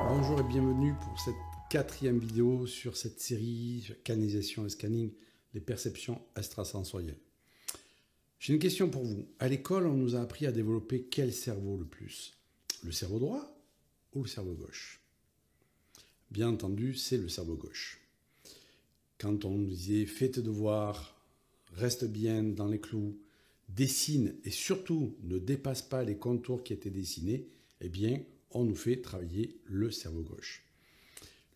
Bonjour et bienvenue pour cette 4e vidéo sur cette série canalisation et scanning, les perceptions extrasensorielles. J'ai une question pour vous. À l'école, on nous a appris à développer quel cerveau le plus? Le cerveau droit ou le cerveau gauche? Bien entendu, c'est le cerveau gauche. Quand on nous disait fais tes devoirs, reste bien dans les clous, dessine et surtout ne dépasse pas les contours qui étaient dessinés, eh bien, on nous fait travailler le cerveau gauche.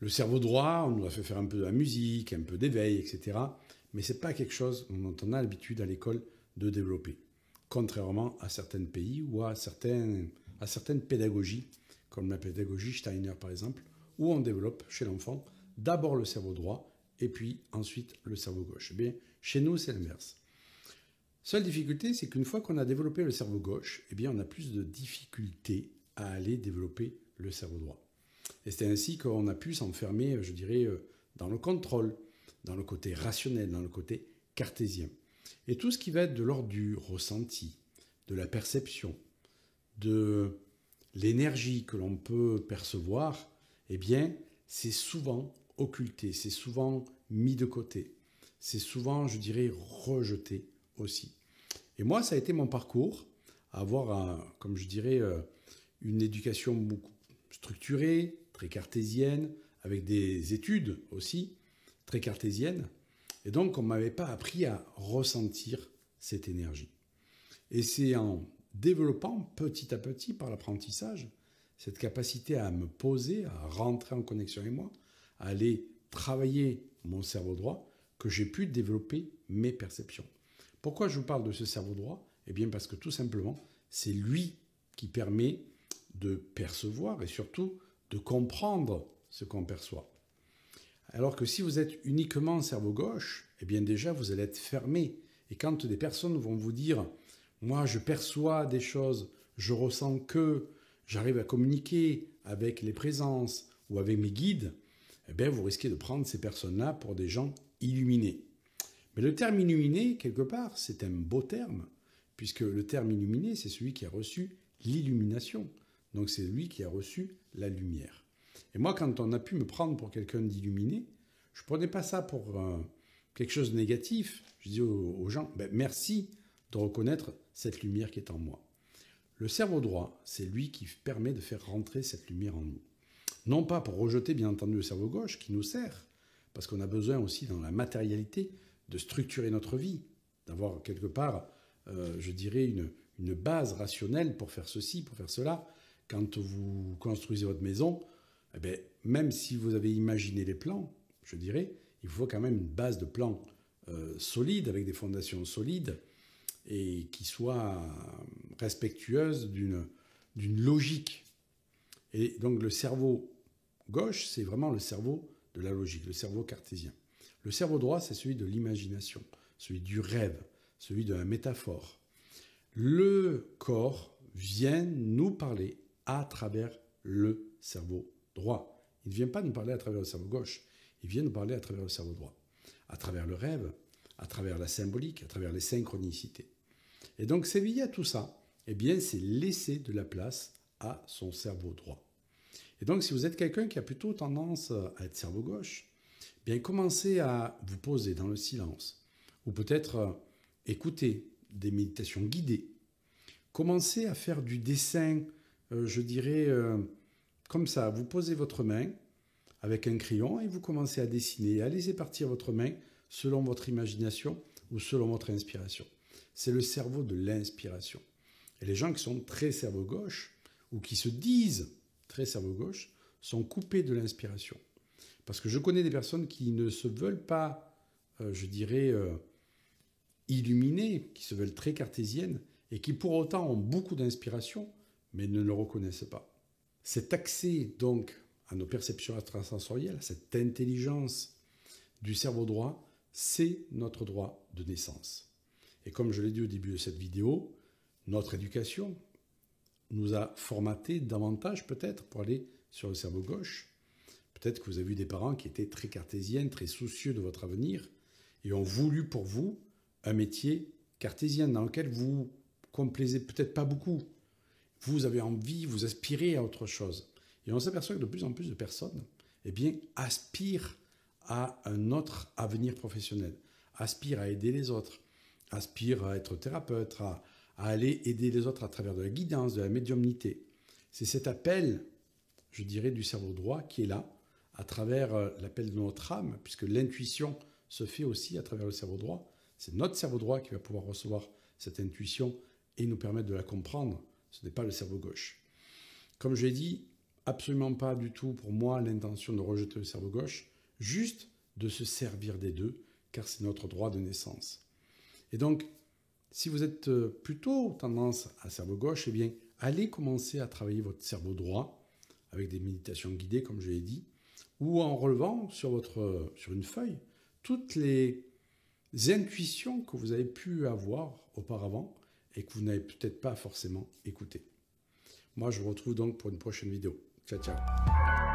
Le cerveau droit, on nous a fait faire un peu de la musique, un peu d'éveil, etc. Mais ce n'est pas quelque chose dont on a l'habitude à l'école de développer. Contrairement à certains pays ou à certaines pédagogies, comme la pédagogie Steiner par exemple, où on développe chez l'enfant d'abord le cerveau droit et puis ensuite le cerveau gauche. Eh bien, chez nous, c'est l'inverse. Seule difficulté, c'est qu'une fois qu'on a développé le cerveau gauche, eh bien, on a plus de difficultés à aller développer le cerveau droit. Et c'est ainsi qu'on a pu s'enfermer, je dirais, dans le contrôle, dans le côté rationnel, dans le côté cartésien. Et tout ce qui va être de l'ordre du ressenti, de la perception, de l'énergie que l'on peut percevoir, eh bien, c'est souvent occulté, c'est souvent mis de côté, c'est souvent, je dirais, rejeté aussi. Et moi, ça a été mon parcours, avoir, comme je dirais, une éducation beaucoup structurée, très cartésienne, avec des études aussi très cartésiennes. Et donc, on ne m'avait pas appris à ressentir cette énergie. Et c'est en développant petit à petit, par l'apprentissage, cette capacité à me poser, à rentrer en connexion avec moi, à aller travailler mon cerveau droit, que j'ai pu développer mes perceptions. Pourquoi je vous parle de ce cerveau droit? Eh bien, parce que tout simplement, c'est lui qui permet de percevoir et surtout de comprendre ce qu'on perçoit. Alors que si vous êtes uniquement cerveau gauche, eh bien déjà vous allez être fermé. Et quand des personnes vont vous dire « moi je perçois des choses, je ressens que, j'arrive à communiquer avec les présences ou avec mes guides », eh bien vous risquez de prendre ces personnes-là pour des gens illuminés. Mais le terme illuminé, quelque part, c'est un beau terme, puisque le terme illuminé, c'est celui qui a reçu l'illumination. Donc c'est lui qui a reçu la lumière. Et moi, quand on a pu me prendre pour quelqu'un d'illuminé, je ne prenais pas ça pour quelque chose de négatif. Je disais aux gens, merci de reconnaître cette lumière qui est en moi. Le cerveau droit, c'est lui qui permet de faire rentrer cette lumière en nous. Non pas pour rejeter, bien entendu, le cerveau gauche qui nous sert, parce qu'on a besoin aussi dans la matérialité de structurer notre vie, d'avoir quelque part, je dirais, une base rationnelle pour faire ceci, pour faire cela. Quand vous construisez votre maison, eh bien, même si vous avez imaginé les plans, je dirais, il faut quand même une base de plans solide, avec des fondations solides, et qui soit respectueuse d'une logique. Et donc le cerveau gauche, c'est vraiment le cerveau de la logique, le cerveau cartésien. Le cerveau droit, c'est celui de l'imagination, celui du rêve, celui de la métaphore. Le corps vient nous parler à travers le cerveau droit. Il ne vient pas nous parler à travers le cerveau gauche, il vient nous parler à travers le cerveau droit, à travers le rêve, à travers la symbolique, à travers les synchronicités. Et donc s'éveiller à tout ça, eh bien c'est laisser de la place à son cerveau droit. Et donc si vous êtes quelqu'un qui a plutôt tendance à être cerveau gauche, eh bien commencez à vous poser dans le silence, ou peut-être écouter des méditations guidées. Commencez à faire du dessin, je dirais, comme ça. Vous posez votre main avec un crayon et vous commencez à dessiner, à laisser partir votre main selon votre imagination ou selon votre inspiration. C'est le cerveau de l'inspiration. Et les gens qui sont très cerveau gauche ou qui se disent très cerveau gauche sont coupés de l'inspiration. Parce que je connais des personnes qui ne se veulent pas, je dirais, illuminées, qui se veulent très cartésiennes et qui pour autant ont beaucoup d'inspiration, mais ne le reconnaissent pas. Cet accès donc à nos perceptions extrasensorielles, cette intelligence du cerveau droit, c'est notre droit de naissance. Et comme je l'ai dit au début de cette vidéo, notre éducation nous a formaté davantage peut-être pour aller sur le cerveau gauche. Peut-être que vous avez eu des parents qui étaient très cartésiens, très soucieux de votre avenir et ont voulu pour vous un métier cartésien dans lequel vous complaisez peut-être pas beaucoup. Vous avez envie, vous aspirez à autre chose. Et on s'aperçoit que de plus en plus de personnes aspirent à un autre avenir professionnel, aspirent à aider les autres, aspirent à être thérapeute, à aller aider les autres à travers de la guidance, de la médiumnité. C'est cet appel, je dirais, du cerveau droit qui est là, à travers l'appel de notre âme, puisque l'intuition se fait aussi à travers le cerveau droit. C'est notre cerveau droit qui va pouvoir recevoir cette intuition et nous permettre de la comprendre. Ce n'est pas le cerveau gauche. Comme je l'ai dit, absolument pas du tout pour moi l'intention de rejeter le cerveau gauche, juste de se servir des deux, car c'est notre droit de naissance. Et donc, si vous êtes plutôt tendance à cerveau gauche, eh bien, allez commencer à travailler votre cerveau droit avec des méditations guidées, comme je l'ai dit, ou en relevant sur une feuille toutes les intuitions que vous avez pu avoir auparavant et que vous n'avez peut-être pas forcément écoutées. Moi, je vous retrouve donc pour une prochaine vidéo. Ciao, ciao.